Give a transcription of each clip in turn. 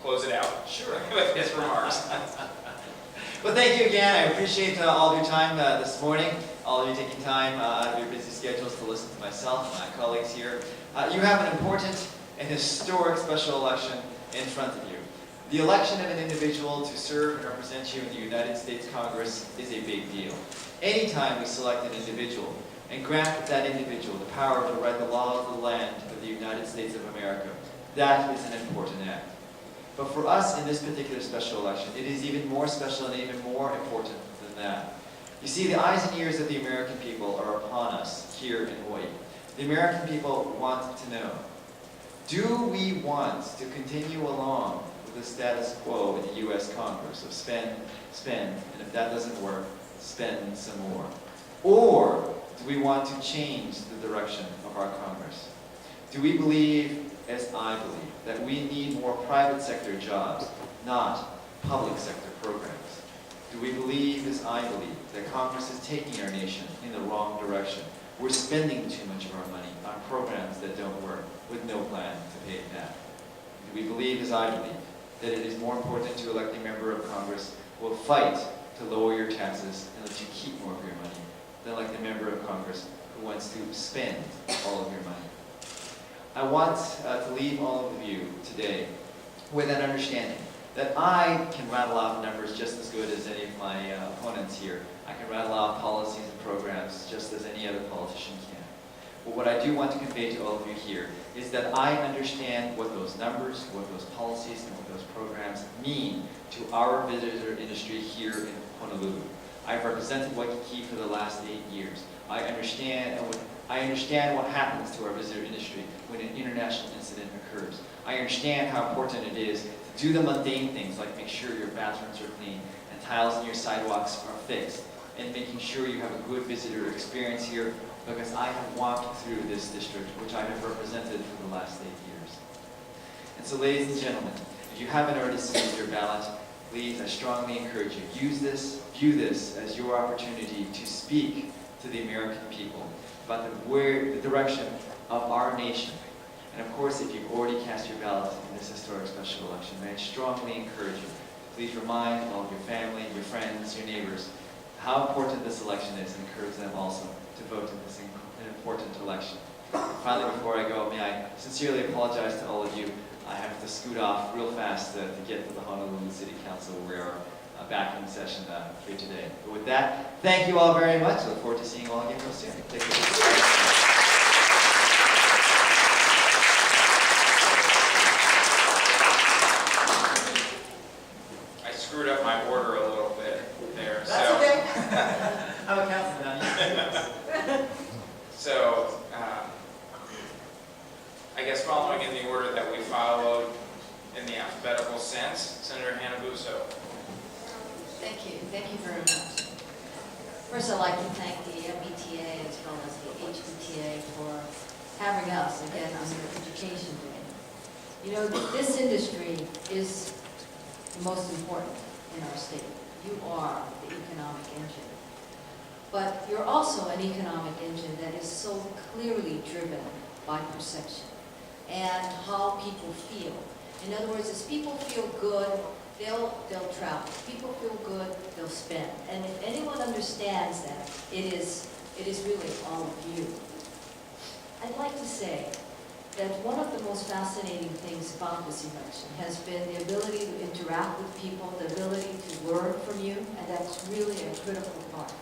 close it out. Sure. With his remarks. Well, thank you again. I appreciate all of your time this morning, all of you taking time out of your busy schedules to listen to myself and my colleagues here. You have an important and historic special election in front of you. The election of an individual to serve and represent you in the United States Congress is a big deal. Anytime we select an individual and grant that individual the power to write the law of the land of the United States of America, that is an important act. But for us in this particular special election, it is even more special and even more important than that. You see, the eyes and ears of the American people are upon us here in Hawaii. The American people want to know, do we want to continue along with the status quo in the U.S. Congress of spend, and if that doesn't work, spend some more? Or do we want to change the direction of our Congress? Do we believe, as I believe, that we need more private sector jobs, not public sector programs? Do we believe, as I believe, that Congress is taking our nation in the wrong direction? We're spending too much of our money on programs that don't work with no plan to pay it back. Do we believe, as I believe, that it is more important to elect a member of Congress who will fight to lower your taxes and let you keep more of your money than elect a member of Congress who wants to spend all of your money? I want to leave all of you today with an understanding that I can rattle off numbers just as good as any of my opponents here. I can rattle off policies and programs just as any other politician can. But what I do want to convey to all of you here is that I understand what those numbers, what those policies, and what those programs mean to our visitor industry here in Honolulu. I've represented Waikiki for the last 8 years. I understand what happens to our visitor industry when an international incident occurs. I understand how important it is to do the mundane things like make sure your bathrooms are clean and tiles in your sidewalks are fixed, and making sure you have a good visitor experience here, because I have walked through this district, which I have represented for the last 8 years. And so, ladies and gentlemen, if you haven't already submitted your ballot, please, I strongly encourage you, view this as your opportunity to speak to the American people about the direction of our nation. And of course, if you've already cast your ballot in this historic special election, I strongly encourage you to please remind all of your family, your friends, your neighbors, how important this election is, and encourage them also to vote in this important election. And finally, before I go, may I sincerely apologize to all of you. I have to scoot off real fast to get to the Honolulu City Council, where we are back in session here today. But with that, thank you all very much. I look forward to seeing you all again real soon. Take care. Screwed up my order a little bit there. That's okay. I'm a councilman now. So, I guess following in the order that we followed in the alphabetical sense, Senator Hanabuso. Thank you. Thank you very much. First, I'd like to thank the MBTA as well as the HBTA for having us again on your Education Day. You know, this industry is the most important in our state. You are the economic engine. But you're also an economic engine that is so clearly driven by perception and how people feel. In other words, as people feel good, they'll travel. If people feel good, they'll spend. And if anyone understands that, it is really all of you. I'd like to say that one of the most fascinating things about this election has been the ability to interact with people, the ability to learn from you, and that's really a critical part.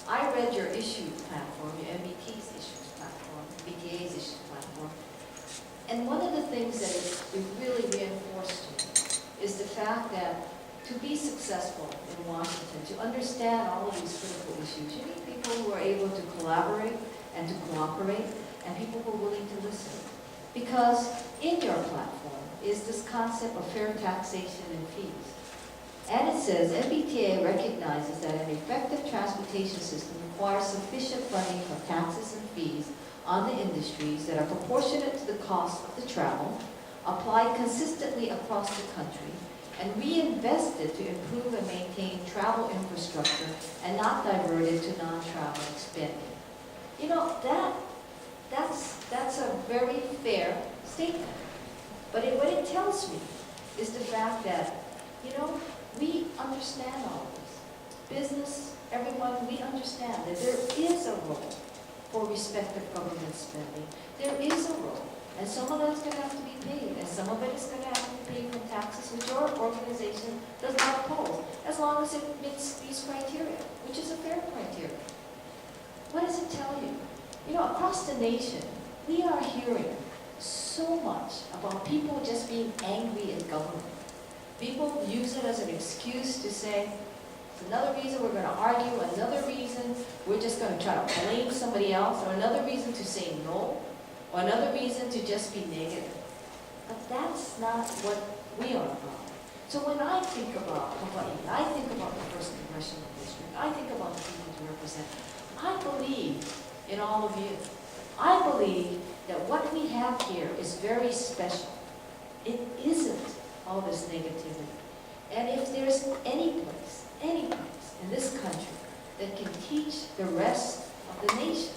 I read your issue platform, your MBT's issues platform, BTA's issues platform, and one of the things that it really reinforced to me is the fact that to be successful in Washington, to understand all of these critical issues, you need people who are able to collaborate and to cooperate, and people who are willing to listen. Because in your platform is this concept of fair taxation and fees. And it says, MBTA recognizes that an effective transportation system requires sufficient funding for taxes and fees on the industries that are proportionate to the cost of the travel, applied consistently across the country, and reinvested to improve and maintain travel infrastructure and not diverted to non-travel spending. You know, that's a very fair statement. But what it tells me is the fact that, we understand all of this. Business, everyone, we understand that there is a role for respective government spending. There is a role. And some of that's going to have to be paid, and some of it is going to have to be paid from taxes, which your organization does not oppose, as long as it meets these criteria, which is a fair criteria. What does it tell you? Across the nation, we are hearing so much about people just being angry at government. People use it as an excuse to say, it's another reason we're going to argue, another reason we're just going to try to blame somebody else, or another reason to say no, or another reason to just be negative. But that's not what we are about. So when I think about Hawaii, I think about the first congressional district, I think about the people to represent, I believe in all of you. I believe that what we have here is very special. It isn't all this negativity. And if there's any place in this country that can teach the rest of the nation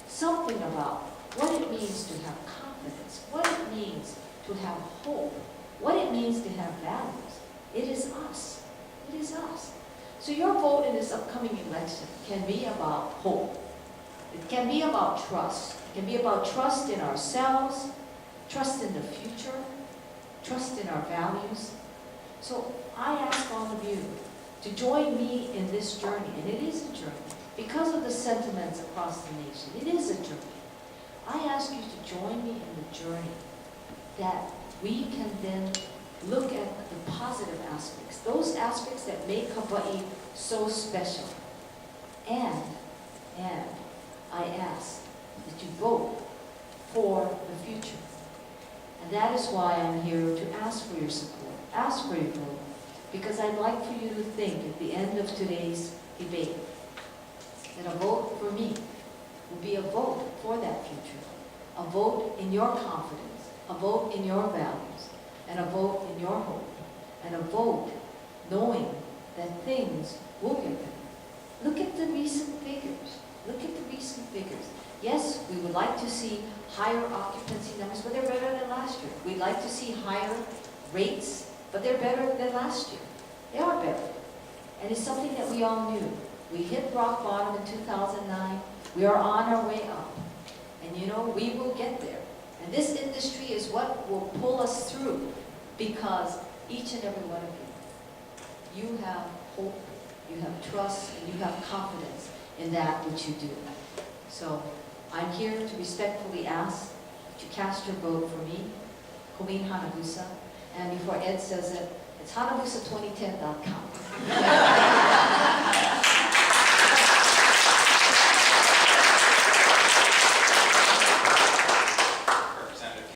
something about what it means to have confidence, what it means to have hope, what it means to have values, it is us. It is us. So your vote in this upcoming election can be about hope. It can be about trust. It can be about trust in ourselves, trust in the future, trust in our values. So I ask all of you to join me in this journey, and it is a journey. Because of the sentiments across the nation, it is a journey. I ask you to join me in the journey that we can then look at the positive aspects, those aspects that make Hawaii so special. And I ask that you vote for the future. And that is why I'm here to ask for your support, ask for your vote, because I'd like for you to think at the end of today's debate that a vote for me will be a vote for that future, a vote in your confidence, a vote in your values, and a vote in your hope, and a vote knowing that things will get better. Look at the recent figures. Look at the recent figures. Yes, we would like to see higher occupancy numbers, but they're better than last year. We'd like to see higher rates, but they're better than last year. They are better. And it's something that we all knew. We hit rock bottom in 2009. We are on our way up. And we will get there. And this industry is what will pull us through, because each and every one of you have hope, you have trust, and you have confidence in that which you do. So I'm here to respectfully ask that you cast your vote for me, Colleen Hanabusa. And before Ed says it, it's hanabusa2010.com.